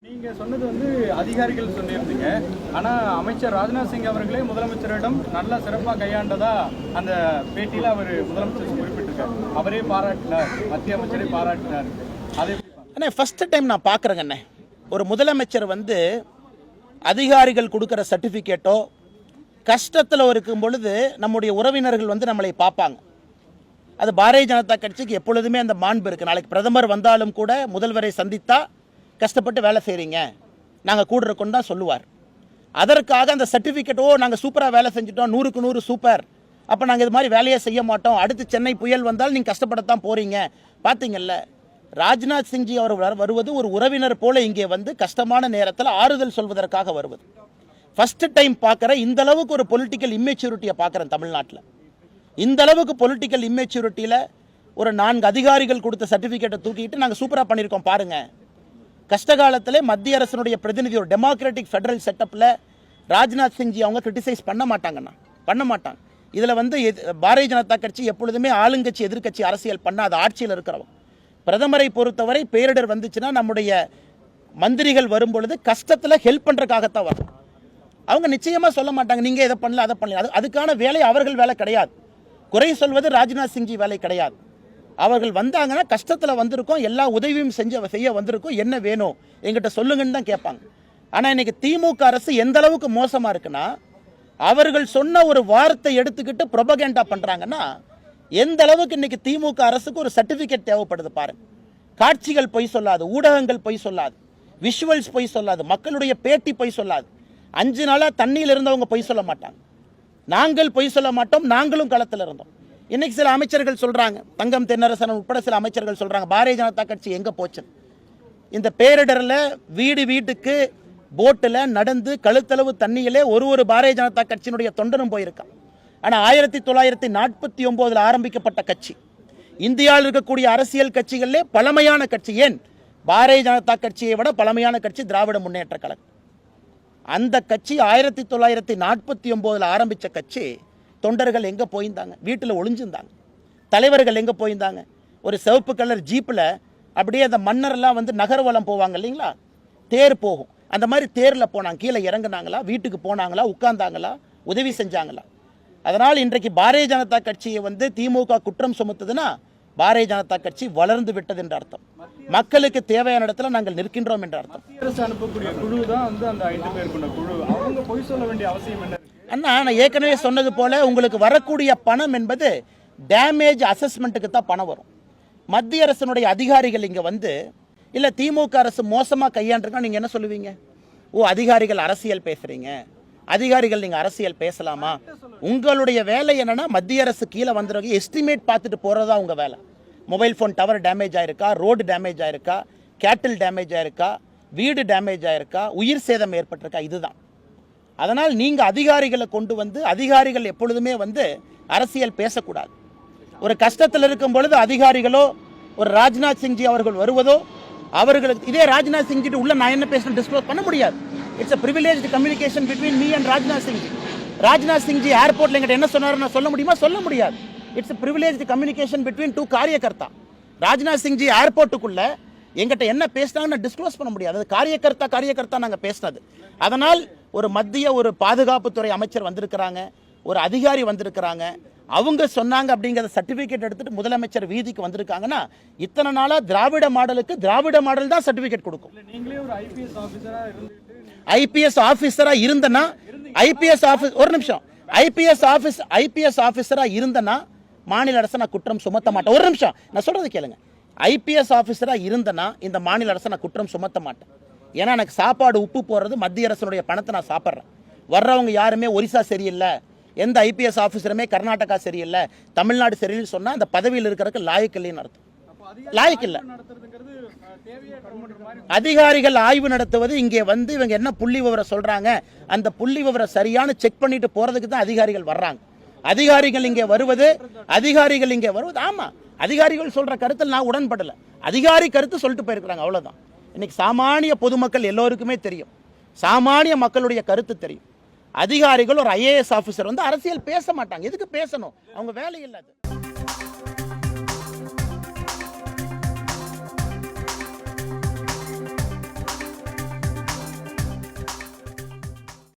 நீங்க சொன்னது வந்து அதிகாரிகள் சொல்லியிருந்தீங்க. ஆனா அமைச்சர் ராஜ்நாத் சிங் அவர்களே முதலமைச்சரிடம் நல்லா சிறப்பாக கையாண்டதா அந்த பேட்டியில அவர் முதலமைச்சர் குறிப்பிட்டிருக்கார். அவரே பாராட்டினார், மத்திய அமைச்சரை பாராட்டினார். அதை ஃபர்ஸ்ட் டைம் நான் பார்க்குறேங்க அண்ணே. ஒரு முதலமைச்சர் வந்து அதிகாரிகள் கொடுக்குற சர்டிஃபிகேட்டோ கஷ்டத்தில் இருக்கும் பொழுது நம்முடைய உறவினர்கள் வந்து நம்மளை பார்ப்பாங்க. அது பாரதிய ஜனதா கட்சிக்கு எப்பொழுதுமே அந்த மாண்பு இருக்குது. நாளைக்கு பிரதமர் வந்தாலும் கூட முதல்வரை சந்தித்தா கஷ்டப்பட்டு வேலை செய்கிறீங்க, நாங்கள் கூட இருக்கோன்னு தான் சொல்லுவார். அதற்காக அந்த சர்டிஃபிகேட்டோ நாங்கள் சூப்பராக வேலை செஞ்சுட்டோம், 100க்கு 100 சூப்பர், அப்போ நாங்கள் இது மாதிரி வேலையே செய்ய மாட்டோம், அடுத்து சென்னை புயல் வந்தால் நீங்கள் கஷ்டப்படத்தான் போகிறீங்க. பார்த்தீங்கல்ல, ராஜ்நாத் சிங்ஜி அவர் வருவது ஒரு உறவினர் போல இங்கே வந்து கஷ்டமான நேரத்தில் ஆறுதல் சொல்வதற்காக வருவது. ஃபஸ்ட்டு டைம் பார்க்குற இந்த அளவுக்கு ஒரு பொலிட்டிக்கல் இம்மெச்சூரிட்டியை பார்க்குறேன் தமிழ்நாட்டில். இந்த அளவுக்கு பொலிட்டிக்கல் இம்மெச்சூரிட்டியில் ஒரு 4 அதிகாரிகள் கொடுத்த சர்டிஃபிகேட்டை தூக்கிட்டு நாங்கள் சூப்பராக பண்ணியிருக்கோம் பாருங்கள். கஷ்டகாலத்திலே மத்திய அரசினுடைய பிரதிநிதி ஒரு டெமோக்ராட்டிக் ஃபெடரல் செட்டப்பில் ராஜ்நாத் சிங்ஜி அவங்க கிரிட்டிசைஸ் பண்ண மாட்டாங்கண்ணா, பண்ண மாட்டாங்க. இதில் வந்து பாரதிய ஜனதா கட்சி எப்பொழுதுமே ஆளுங்கட்சி எதிர்கட்சி அரசியல் பண்ணாத ஆட்சியில் இருக்கிறவங்க. பிரதமரை பொறுத்தவரை பேரிடர் வந்துச்சுன்னா நம்முடைய மந்திரிகள் வரும்பொழுது கஷ்டத்தில் ஹெல்ப் பண்ணுறதுக்காகத்தான் வரும். அவங்க நிச்சயமாக சொல்ல மாட்டாங்க நீங்கள் இதை பண்ணல அதை பண்ணல. அதுக்கான வேலை அவர்கள் வேலை கிடையாது. குறை சொல்வது ராஜ்நாத் சிங்ஜி வேலை கிடையாது. அவர்கள் வந்தாங்கன்னா கஷ்டத்தில் வந்திருக்கோம், எல்லா உதவியும் செய்ய வந்திருக்கோம், என்ன வேணும் எங்கிட்ட சொல்லுங்கன்னு தான் கேட்பாங்க. ஆனால் இன்றைக்கி திமுக அரசு எந்த அளவுக்கு மோசமாக இருக்குன்னா, அவர்கள் சொன்ன ஒரு வார்த்தை எடுத்துக்கிட்டு ப்ரொபகேண்டா பண்ணுறாங்கன்னா, எந்த அளவுக்கு இன்றைக்கி திமுக அரசுக்கு ஒரு சர்டிஃபிகேட் தேவைப்படுது பாருங்க. காட்சிகள் பொய் சொல்லாது, ஊடகங்கள் பொய் சொல்லாது, விஷுவல்ஸ் பொய் சொல்லாது, மக்களுடைய பேட்டி பொய் சொல்லாது. 5 நாளாக தண்ணியில் இருந்தவங்க பொய் சொல்ல மாட்டாங்க, நாங்கள் பொய் சொல்ல மாட்டோம், நாங்களும் களத்தில் இருந்தோம். இன்னைக்கு சில அமைச்சர்கள் சொல்கிறாங்க, தங்கம் தென்னரசன் உட்பட சில அமைச்சர்கள் சொல்கிறாங்க பாரதிய ஜனதா கட்சி எங்கே போச்சு. இந்த பேரிடரில் வீட்டுக்கு போட்டில் நடந்து கழுத்தளவு தண்ணியிலே ஒரு பாரதிய ஜனதா கட்சியினுடைய தொண்டனும் போயிருக்கான். ஆனால் 1949 ஆரம்பிக்கப்பட்ட கட்சி, இந்தியாவில் இருக்கக்கூடிய அரசியல் கட்சிகளிலே பழமையான கட்சி. ஏன் பாரதிய ஜனதா கட்சியை விட பழமையான கட்சி திராவிட முன்னேற்ற கழகம். அந்த கட்சி 1949 ஆரம்பித்த கட்சி. தொண்டர்கள் எங்கே போயிருந்தாங்க? வீட்டில் ஒளிஞ்சிருந்தாங்க. தலைவர்கள் எங்கே போயிருந்தாங்க? ஒரு சிவப்பு கலர் ஜீப்பில் அப்படியே அந்த மன்னரெல்லாம் வந்து நகர்வலம் போவாங்க இல்லைங்களா, தேர் போகும், அந்த மாதிரி தேரில் போனாங்க. கீழே இறங்குனாங்களா, வீட்டுக்கு போனாங்களா, உட்கார்ந்தாங்களா, உதவி செஞ்சாங்களா? அதனால் இன்றைக்கு பாரதிய ஜனதா கட்சியை வந்து திமுக குற்றம் சுமத்துதுன்னா பாரதிய ஜனதா கட்சி வளர்ந்து விட்டது என்ற அர்த்தம். மக்களுக்கு தேவையான இடத்துல நாங்கள் நிற்கின்றோம் என்ற அர்த்தம். மத்திய அரசு அனுப்பக்கூடிய குழு தான் வந்து அந்த 5 பேர் கொண்ட குழு. அவங்க பொய் சொல்ல வேண்டிய அவசியம் என்ன? அண்ணா, நான் ஏற்கனவே சொன்னது போல உங்களுக்கு வரக்கூடிய பணம் என்பது டேமேஜ் அசஸ்மெண்ட்டுக்கு தான் பணம் வரும். மத்திய அரசினுடைய அதிகாரிகள் இங்கே வந்து இல்லை திமுக அரசு மோசமாக கையாண்டிருக்கா நீங்கள் என்ன சொல்லுவீங்க? ஓ, அதிகாரிகள் அரசியல் பேசுகிறீங்க, அதிகாரிகள் நீங்கள் அரசியல் பேசலாமா? உங்களுடைய வேலை என்னென்னா மத்திய அரசு கீழே வந்துடுறவங்க எஸ்டிமேட் பார்த்துட்டு போகிறதா உங்கள் வேலை. மொபைல் ஃபோன் டவர் டேமேஜ் ஆயிருக்கா, ரோடு டேமேஜ் ஆயிருக்கா, கேட்டில் டேமேஜ் ஆயிருக்கா, வீடு டேமேஜ் ஆயிருக்கா, உயிர் சேதம் ஏற்பட்டிருக்கா, இதுதான். அதனால் நீங்கள் அதிகாரிகளை கொண்டு வந்து, அதிகாரிகள் எப்பொழுதுமே வந்து அரசியல் பேசக்கூடாது. ஒரு கஷ்டத்தில் இருக்கும் பொழுது அதிகாரிகளோ ஒரு ராஜ்நாத் சிங்ஜி அவர்கள் வருவதோ, அவர்களுக்கு இதே ராஜ்நாத் சிங்ஜி உள்ள நான் என்ன பேசணும் டிஸ்க்ளோஸ் பண்ண முடியாது. It's a privileged communication between me and Rajnath Singhji. Rajnath Singhji ஏர்போர்ட்டில் எங்கிட்ட என்ன சொன்னார் நான் சொல்ல முடியுமா? சொல்ல முடியாது. It's a privileged communication between 2 காரியகர்த்தா. ராஜ்நாத் சிங்ஜி ஏர்போர்ட்டுக்குள்ள எங்கிட்ட என்ன பேசினாங்கன்னு டிஸ்க்ளோஸ் பண்ண முடியாது. அது காரியகர்த்தா நாங்கள் பேசினது. அதனால் ஒரு மத்திய ஒரு பாதுகாப்புத்துறை அமைச்சர் வந்திருக்கிறாங்க, ஒரு அதிகாரி வந்திருக்கிறாங்க, அவங்க சொன்னாங்க அப்படிங்கிற சர்டிஃபிகேட் எடுத்துட்டு முதலமைச்சர் வீதிக்கு வந்திருக்காங்கன்னா, இத்தனை நாளாக திராவிட மாடலுக்கு திராவிட மாடல் தான் சர்டிஃபிகேட் கொடுக்கும். நீங்களே ஒரு ஐபிஎஸ் ஆஃபீஸராக இருந்தனா, ஒரு நிமிஷம், ஐபிஎஸ் ஆஃபீஸராக இருந்தனா மாநில அரசை நான் குற்றம் சுமத்த மாட்டேன். ஒரு நிமிஷம் நான் சொல்றது கேளுங்க. ஐபிஎஸ் ஆஃபீஸராக இருந்தனா இந்த மாநில அரசை நான் குற்றம் சுமத்த மாட்டேன். ஏன்னா எனக்கு சாப்பாடு உப்பு போடுறது மத்திய அரசனுடைய பணத்தை நான் சாப்பிட்றேன். வர்றவங்க யாருமே ஒரிசா சரியில்லை, எந்த ஐபிஎஸ் ஆஃபீஸருமே கர்நாடகா சரியில்லை, தமிழ்நாடு சரியில்லை சொன்னால் அந்த பதவியில் இருக்கிறதுக்கு லாயக்கு இல்லைன்னு அர்த்தம். லாயக்கு இல்லை. அதிகாரிகள் ஆய்வு நடத்துவது இங்கே வந்து இவங்க என்ன புள்ளி விவரம் சொல்றாங்க, அந்த புள்ளி விவரம் சரியான செக் பண்ணிட்டு போறதுக்கு தான் அதிகாரிகள் வர்றாங்க. அதிகாரிகள் இங்கே வருவது ஆமா, அதிகாரிகள் சொல்ற கருத்தில் நான் உடன்படல. அதிகாரி கருத்து சொல்லிட்டு போயிருக்கிறாங்க, அவ்வளவுதான். இன்னைக்கு சாமானிய பொதுமக்கள் எல்லோருக்குமே தெரியும், சாமானிய மக்களுடைய கருத்து தெரியும். அதிகாரிகள் ஒரு ஐஏஎஸ் ஆஃபீஸர் வந்து அரசியல் பேச மாட்டாங்க. எதுக்கு பேசணும்? அவங்க வேலை இல்லாது.